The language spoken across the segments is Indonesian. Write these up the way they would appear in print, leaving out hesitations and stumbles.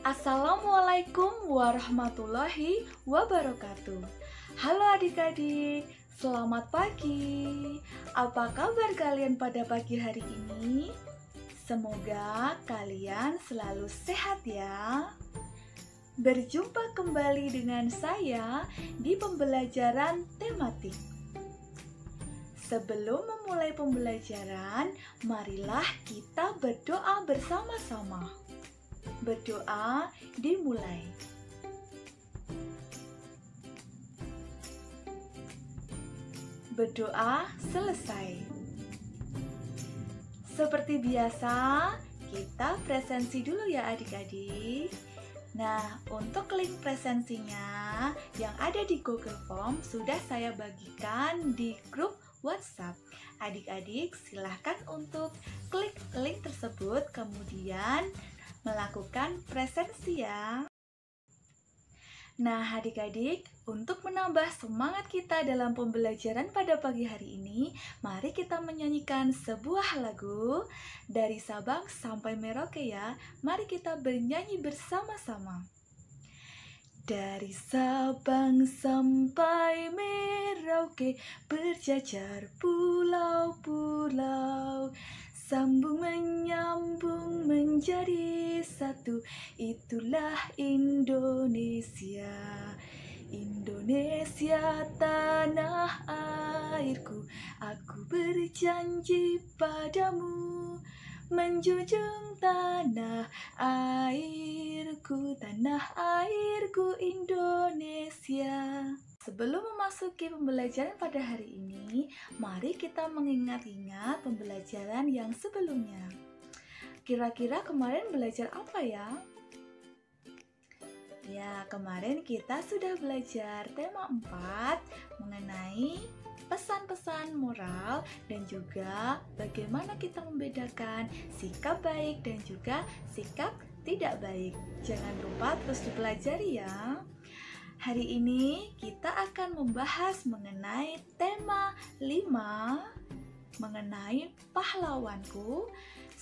Assalamualaikum warahmatullahi wabarakatuh. Halo adik-adik, selamat pagi. Apa kabar kalian pada pagi hari ini? Semoga kalian selalu sehat ya. Berjumpa kembali dengan saya di pembelajaran tematik. Sebelum memulai pembelajaran, marilah kita berdoa bersama-sama. Berdoa dimulai. Berdoa selesai. Seperti biasa, kita presensi dulu ya adik-adik. Nah, untuk link presensinya yang ada di Google Form sudah saya bagikan di grup WhatsApp. Adik-adik silahkan untuk klik link tersebut kemudian melakukan presensi ya. Nah adik-adik, untuk menambah semangat kita dalam pembelajaran pada pagi hari ini, mari kita menyanyikan sebuah lagu dari Sabang sampai Merauke ya. Mari kita bernyanyi bersama-sama. Dari Sabang sampai Merauke, berjajar pulau-pulau, sambung menyambung menjadi satu, itulah Indonesia. Indonesia tanah airku, aku berjanji padamu, menjunjung tanah airku Indonesia. Sebelum memasuki pembelajaran pada hari ini, mari kita mengingat-ingat pembelajaran yang sebelumnya. Kira-kira kemarin belajar apa ya? Ya, kemarin kita sudah belajar tema 4 mengenai pesan-pesan moral dan juga bagaimana kita membedakan sikap baik dan juga sikap tidak baik. Jangan lupa terus dipelajari ya. Hari ini kita akan membahas mengenai tema 5 mengenai pahlawanku.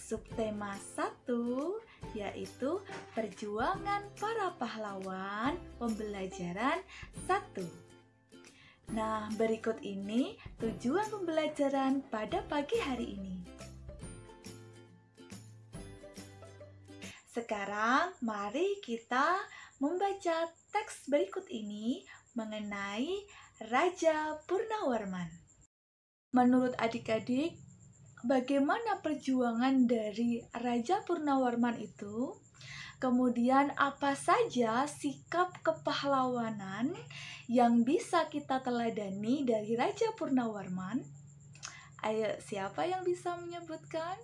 Subtema 1 yaitu perjuangan para pahlawan, pembelajaran 1. Nah, berikut ini tujuan pembelajaran pada pagi hari ini. Sekarang mari kita membaca teks berikut ini mengenai Raja Purnawarman. Menurut adik-adik, bagaimana perjuangan dari Raja Purnawarman itu? Kemudian apa saja sikap kepahlawanan yang bisa kita teladani dari Raja Purnawarman? Ayo, siapa yang bisa menyebutkan?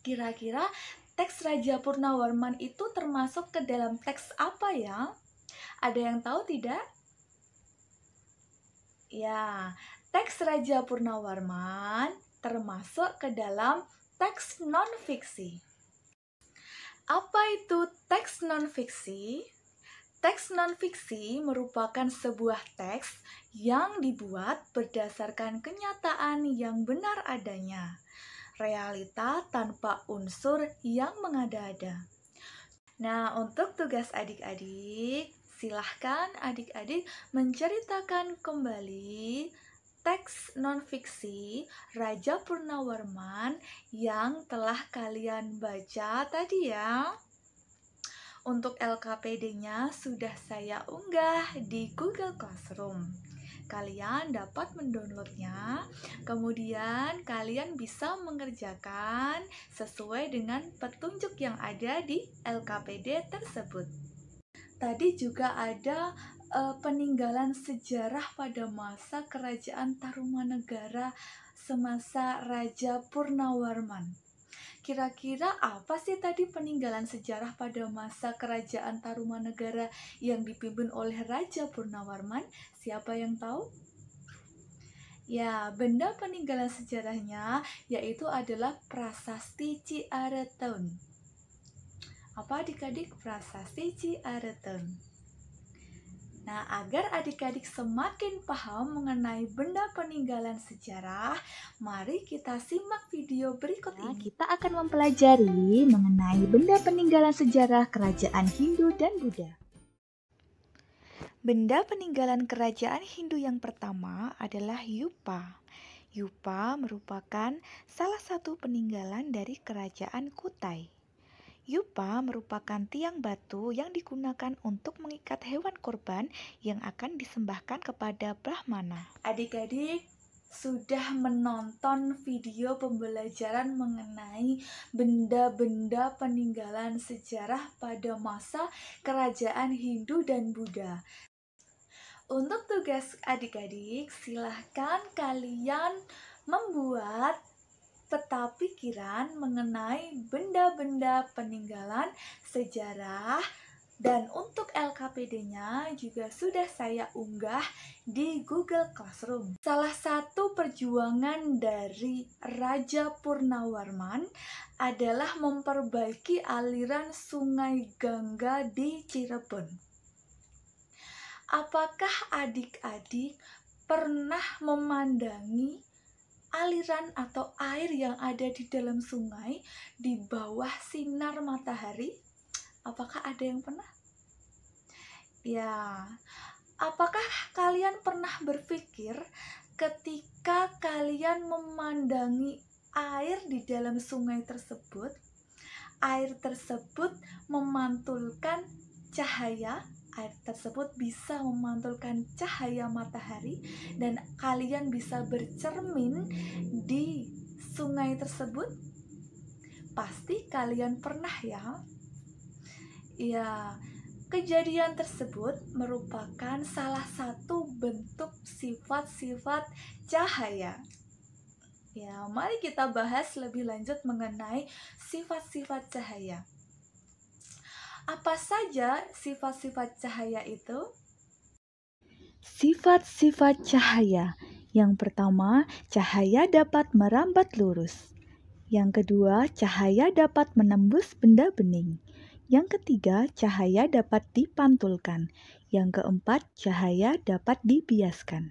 Kira-kira teks Raja Purnawarman itu termasuk ke dalam teks apa ya? Ada yang tahu tidak? Ya, teks Raja Purnawarman termasuk ke dalam teks non-fiksi. Apa itu teks non-fiksi? Teks non-fiksi merupakan sebuah teks yang dibuat berdasarkan kenyataan yang benar adanya, realita tanpa unsur yang mengada-ada. Nah, untuk tugas adik-adik, silahkan adik-adik menceritakan kembali teks non-fiksi Raja Purnawarman yang telah kalian baca tadi ya. Untuk LKPD-nya sudah saya unggah di Google Classroom. Kalian dapat mendownloadnya, kemudian kalian bisa mengerjakan sesuai dengan petunjuk yang ada di LKPD tersebut. Tadi juga ada peninggalan sejarah pada masa kerajaan Tarumanegara semasa Raja Purnawarman. Kira-kira apa sih tadi peninggalan sejarah pada masa kerajaan Tarumanegara yang dipimpin oleh Raja Purnawarman? Siapa yang tahu? Ya, benda peninggalan sejarahnya yaitu adalah Prasasti Ciareteun. Apa adik-adik prasasti Ciareteun? Nah, agar adik-adik semakin paham mengenai benda peninggalan sejarah, mari kita simak video berikut ini. Kita akan mempelajari mengenai benda peninggalan sejarah kerajaan Hindu dan Buddha. Benda peninggalan kerajaan Hindu yang pertama adalah Yupa. Yupa merupakan salah satu peninggalan dari kerajaan Kutai. Yupa merupakan tiang batu yang digunakan untuk mengikat hewan kurban yang akan disembahkan kepada Brahmana. Adik-adik sudah menonton video pembelajaran mengenai benda-benda peninggalan sejarah pada masa kerajaan Hindu dan Buddha. Untuk tugas adik-adik, silahkan kalian membuat peta pikiran mengenai benda-benda peninggalan sejarah, dan untuk LKPD-nya juga sudah saya unggah di Google Classroom. Salah satu perjuangan dari Raja Purnawarman adalah memperbaiki aliran Sungai Gangga di Cirebon. Apakah adik-adik pernah memandangi aliran atau air yang ada di dalam sungai di bawah sinar matahari? Apakah ada yang pernah? Ya, apakah kalian pernah berpikir ketika kalian memandangi air di dalam sungai tersebut, air tersebut memantulkan cahaya? Air tersebut bisa memantulkan cahaya matahari dan kalian bisa bercermin di sungai tersebut? Pasti kalian pernah ya? Ya, kejadian tersebut merupakan salah satu bentuk sifat-sifat cahaya. Ya, mari kita bahas lebih lanjut mengenai sifat-sifat cahaya. Apa saja sifat-sifat cahaya itu? Sifat-sifat cahaya. Yang pertama, cahaya dapat merambat lurus. Yang kedua, cahaya dapat menembus benda bening. Yang ketiga, cahaya dapat dipantulkan. Yang keempat, cahaya dapat dibiaskan.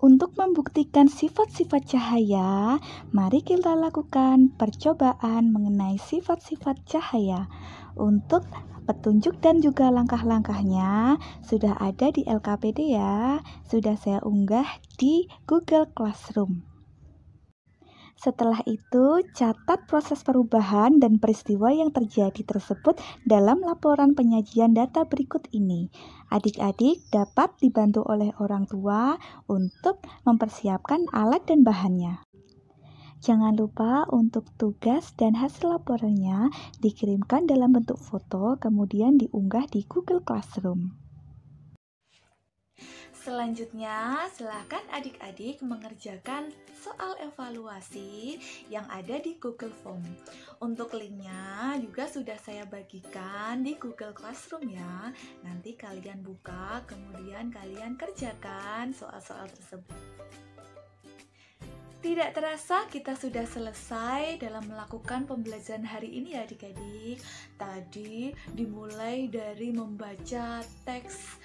Untuk membuktikan sifat-sifat cahaya, mari kita lakukan percobaan mengenai sifat-sifat cahaya. Untuk petunjuk dan juga langkah-langkahnya sudah ada di LKPD ya, sudah saya unggah di Google Classroom. Setelah itu, catat proses perubahan dan peristiwa yang terjadi tersebut dalam laporan penyajian data berikut ini. Adik-adik dapat dibantu oleh orang tua untuk mempersiapkan alat dan bahannya. Jangan lupa untuk tugas dan hasil laporannya dikirimkan dalam bentuk foto, kemudian diunggah di Google Classroom. Selanjutnya, silakan adik-adik mengerjakan soal evaluasi yang ada di Google Form. Untuk linknya juga sudah saya bagikan di Google Classroom ya. Nanti kalian buka, kemudian kalian kerjakan soal-soal tersebut. Tidak terasa kita sudah selesai dalam melakukan pembelajaran hari ini ya adik-adik. Tadi dimulai dari membaca teks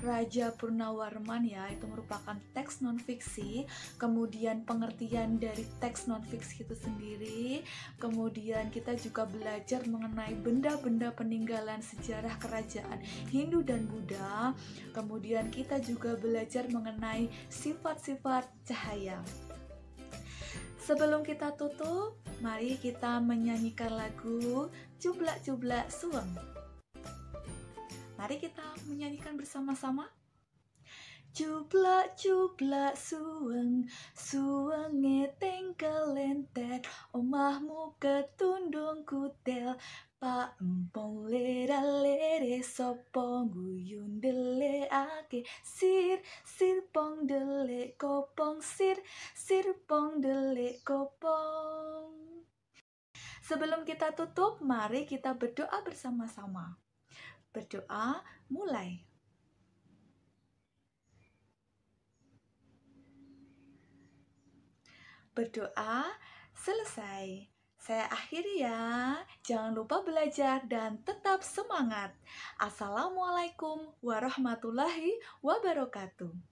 Raja Purnawarman ya, itu merupakan teks non-fiksi, kemudian pengertian dari teks non-fiksi itu sendiri, kemudian kita juga belajar mengenai benda-benda peninggalan sejarah kerajaan Hindu dan Buddha, kemudian kita juga belajar mengenai sifat-sifat cahaya. Sebelum kita tutup, mari kita menyanyikan lagu Cublak-Cublak Suweng. Mari kita menyanyikan bersama-sama. Cublak-cublak suweng, suwenge tengkel lenter, omahmu ketundung kutel, Pak empong lera-lere sopo guyun deleake, sir pong delek kopong, sir pong delek kopong. Sebelum kita tutup, mari kita berdoa bersama-sama. Berdoa mulai. Berdoa selesai. Saya akhiri ya. Jangan lupa belajar dan tetap semangat. Assalamualaikum warahmatullahi wabarakatuh.